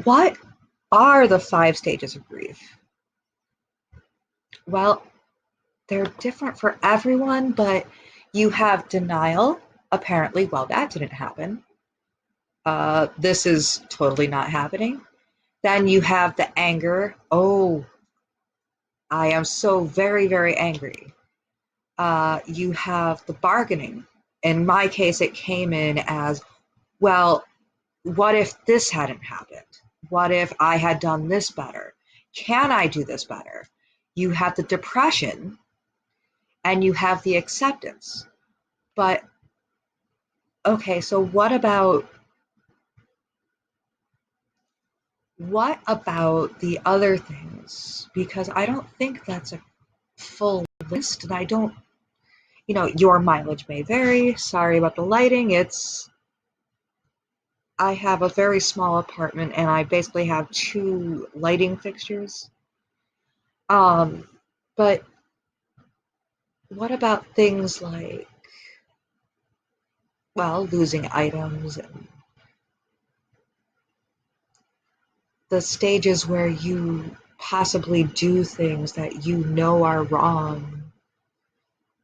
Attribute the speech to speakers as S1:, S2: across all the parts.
S1: What are the 5 stages of grief? Well, they're different for everyone, but you have denial. Apparently, well, that didn't happen. This is totally not happening. Then you have the anger. Oh, I am so very, very angry. You have the bargaining. In my case, it came in as, well, what if this hadn't happened? What if I had done this better? Can I do this better? You have the depression and you have the acceptance. But okay, so what about the other things? Because I don't think that's a full list, and I don't, your mileage may vary. Sorry about the lighting. I have a very small apartment and I basically have 2 lighting fixtures. Um, but what about things like, well, losing items and the stages where you possibly do things that you know are wrong,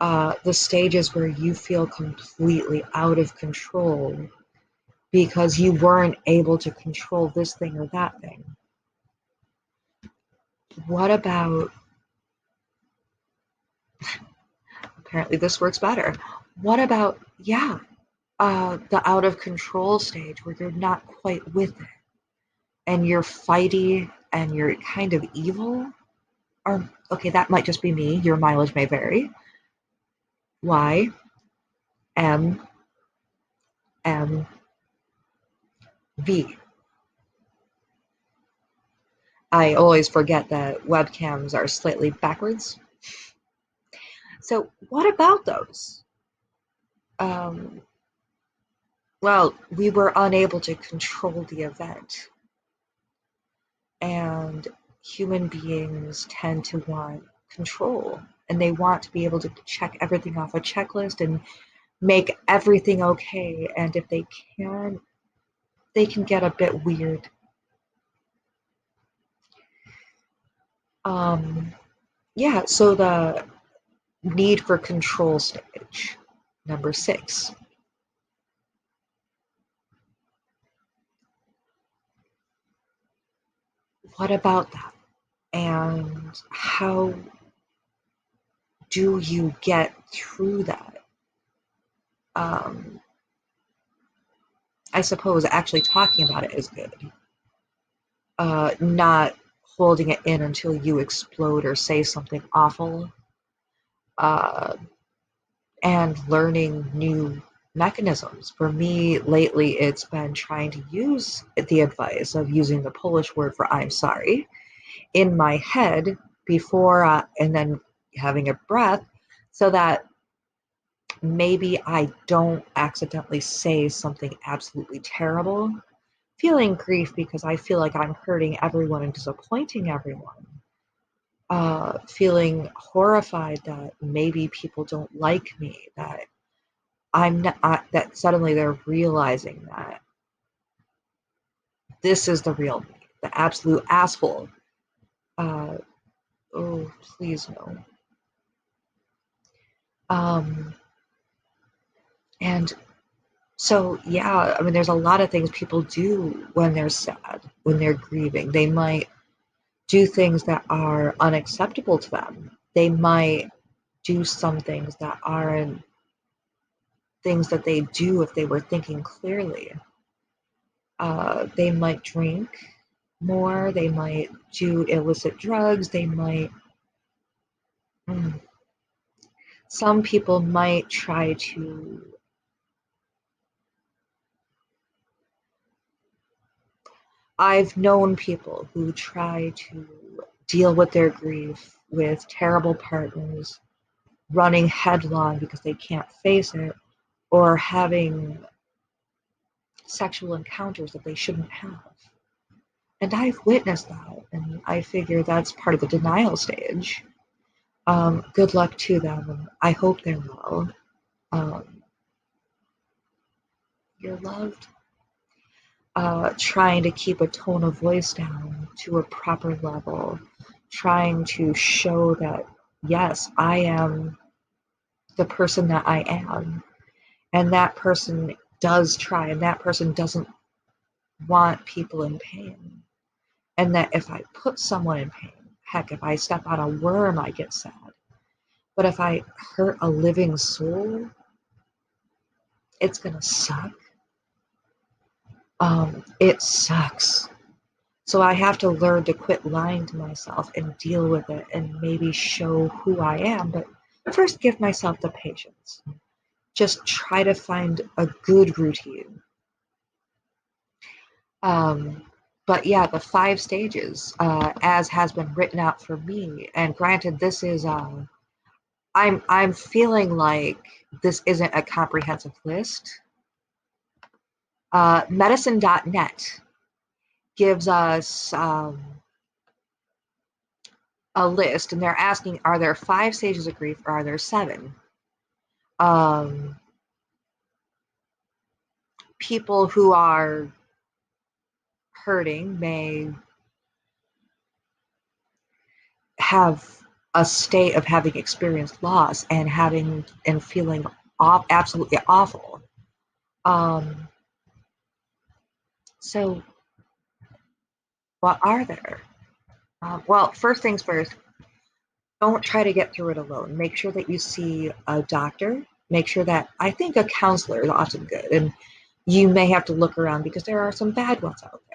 S1: the stages where you feel completely out of control because you weren't able to control this thing or that thing. What about, apparently this works better. What about, yeah, the out of control stage where you're not quite with it and you're fighty and you're kind of evil? Or, okay, that might just be me. Your mileage may vary. Y, M, M, V. I always forget that webcams are slightly backwards. So, what about those? Um, well, we were unable to control the event, and human beings tend to want control, and they want to be able to check everything off a checklist and make everything okay. And if they can, they can get a bit weird. Um, yeah, so the need for control stage, number 6. What about that? And how do you get through that? Um, I suppose actually talking about it is good. Not holding it in until you explode or say something awful. Uh, and learning new mechanisms. For me, lately, it's been trying to use the advice of using the Polish word for I'm sorry in my head before, and then having a breath so that maybe I don't accidentally say something absolutely terrible. Feeling grief because I feel like I'm hurting everyone and disappointing everyone. Feeling horrified that maybe people don't like me, that I'm not, that suddenly they're realizing that this is the real me, the absolute asshole. Uh, oh, please no. Um, and so, yeah, I mean, there's a lot of things people do when they're sad, when they're grieving. They might do things that are unacceptable to them. They might do some things that aren't things that they do if they were thinking clearly. They might drink more, they might do illicit drugs, they might. Mm, some people might try to. I've known people who try to deal with their grief with terrible partners, running headlong because they can't face it, or having sexual encounters that they shouldn't have. And I've witnessed that, and I figure that's part of the denial stage. Good luck to them, and I hope they're well. Um, you're loved. trying to keep a tone of voice down to a proper level, trying to show that, yes, I am the person that I am, and that person does try, and that person doesn't want people in pain. And that if I put someone in pain, heck, if I step on a worm, I get sad. But if I hurt a living soul, it's gonna suck. It sucks. So I have to learn to quit lying to myself and deal with it and maybe show who I am. But first, give myself the patience. Just try to find a good routine. Um, but yeah, the 5 stages, as has been written out for me, and granted, this is I'm feeling like this isn't a comprehensive list. Medicine.net gives us a list, and they're asking, are there 5 stages of grief or are there 7? Um, People who are hurting may have a state of having experienced loss and having and feeling absolutely awful. Um, so, what are there? Well, first things first, don't try to get through it alone. Make sure that you see a doctor. Make sure that I think a counselor is often good, and you may have to look around because there are some bad ones out there.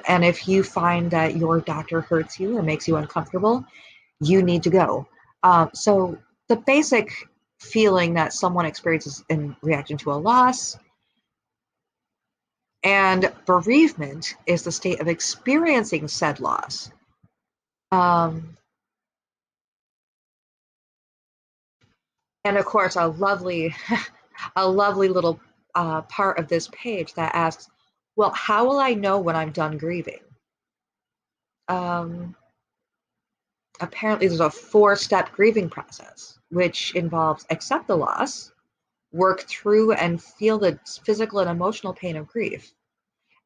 S1: And if you find that your doctor hurts you or makes you uncomfortable, you need to go. So the basic feeling that someone experiences in reaction to a loss and bereavement is the state of experiencing said loss. Um, and of course, a lovely little part of this page that asks, "Well, how will I know when I'm done grieving?" Um, Apparently, there's a 4-step grieving process, which involves accept the loss, work through and feel the physical and emotional pain of grief,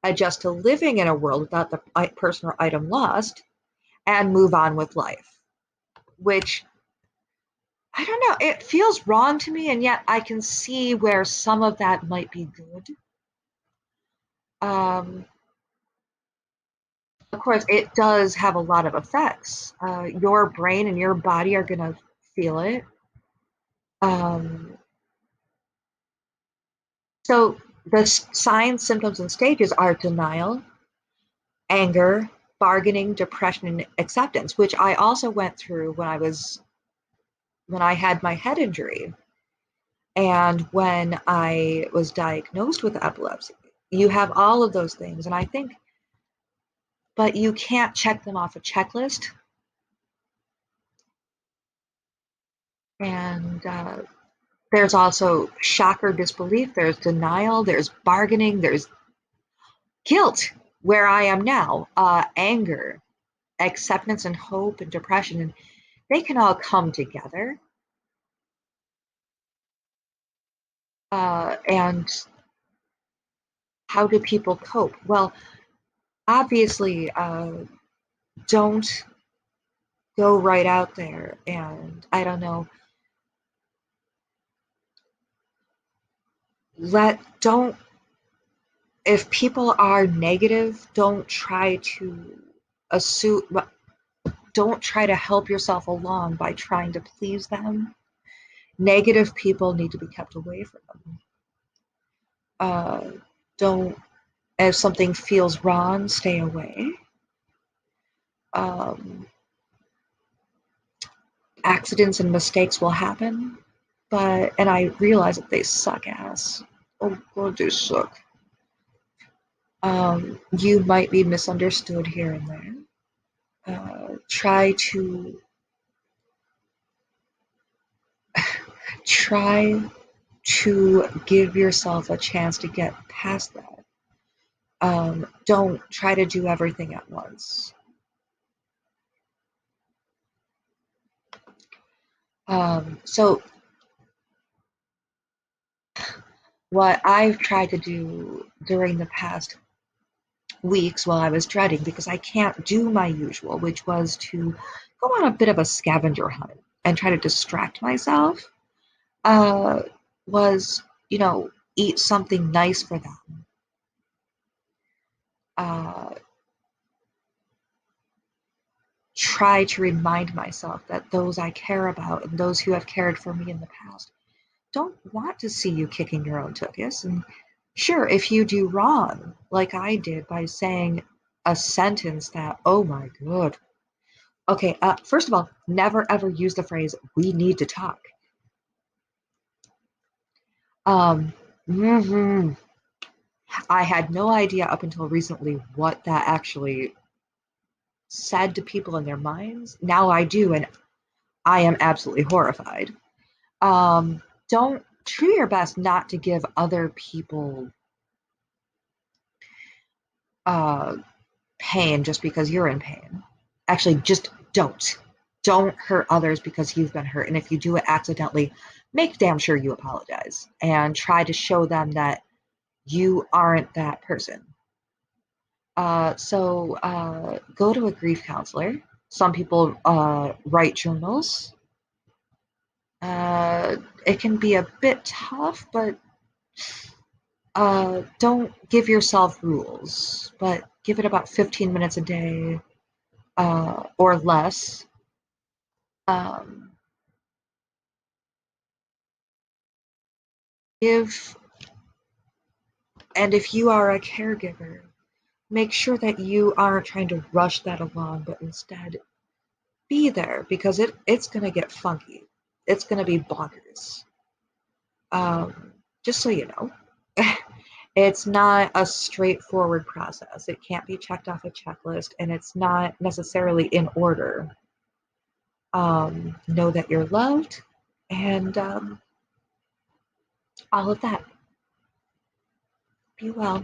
S1: adjust to living in a world without the person or item lost, and move on with life. Which, I don't know, it feels wrong to me, and yet I can see where some of that might be good. Um, of course, it does have a lot of effects. Your brain and your body are going to feel it. Um, so the signs, symptoms, and stages are denial, anger, bargaining, depression, and acceptance, which I also went through when I had my head injury and when I was diagnosed with epilepsy. You have all of those things, and I think, but you can't check them off a checklist. And there's also shock or disbelief, there's denial, there's bargaining, there's guilt, where I am now, anger, acceptance and hope and depression, and they can all come together. And how do people cope? Well, obviously, don't go right out there and, I don't know, don't, if people are negative, don't try to assume, don't try to help yourself along by trying to please them. Negative people need to be kept away from them. Don't, if something feels wrong, stay away. Um, Accidents and mistakes will happen, and I realize that they suck ass. Oh, God, they suck. You might be misunderstood here and there. Try to give yourself a chance to get past that. Don't try to do everything at once. So what I've tried to do during the past weeks while I was dreading, because I can't do my usual, which was to go on a bit of a scavenger hunt and try to distract myself, uh, was, eat something nice for them. Uh, Try to remind myself that those I care about and those who have cared for me in the past don't want to see you kicking your own tuchus. And sure, if you do wrong, like I did by saying a sentence that, oh my god. Okay, first of all, never ever use the phrase, we need to talk. Um, mhm. I had no idea up until recently what that actually said to people in their minds. Now I do, and I am absolutely horrified. Don't try your best not to give other people uh, pain just because you're in pain. Actually, just don't. Don't hurt others because you've been hurt. And if you do it accidentally, make damn sure you apologize and try to show them that you aren't that person. Go to a grief counselor. Some people write journals. Uh, it can be a bit tough, but don't give yourself rules, but give it about 15 minutes a day or less. Um, give, and if you are a caregiver, make sure that you aren't trying to rush that along, but instead be there because it's going to get funky. It's going to be bonkers. Just so you know, it's not a straightforward process. It can't be checked off a checklist, and it's not necessarily in order. Know that you're loved, and all of that. Be well.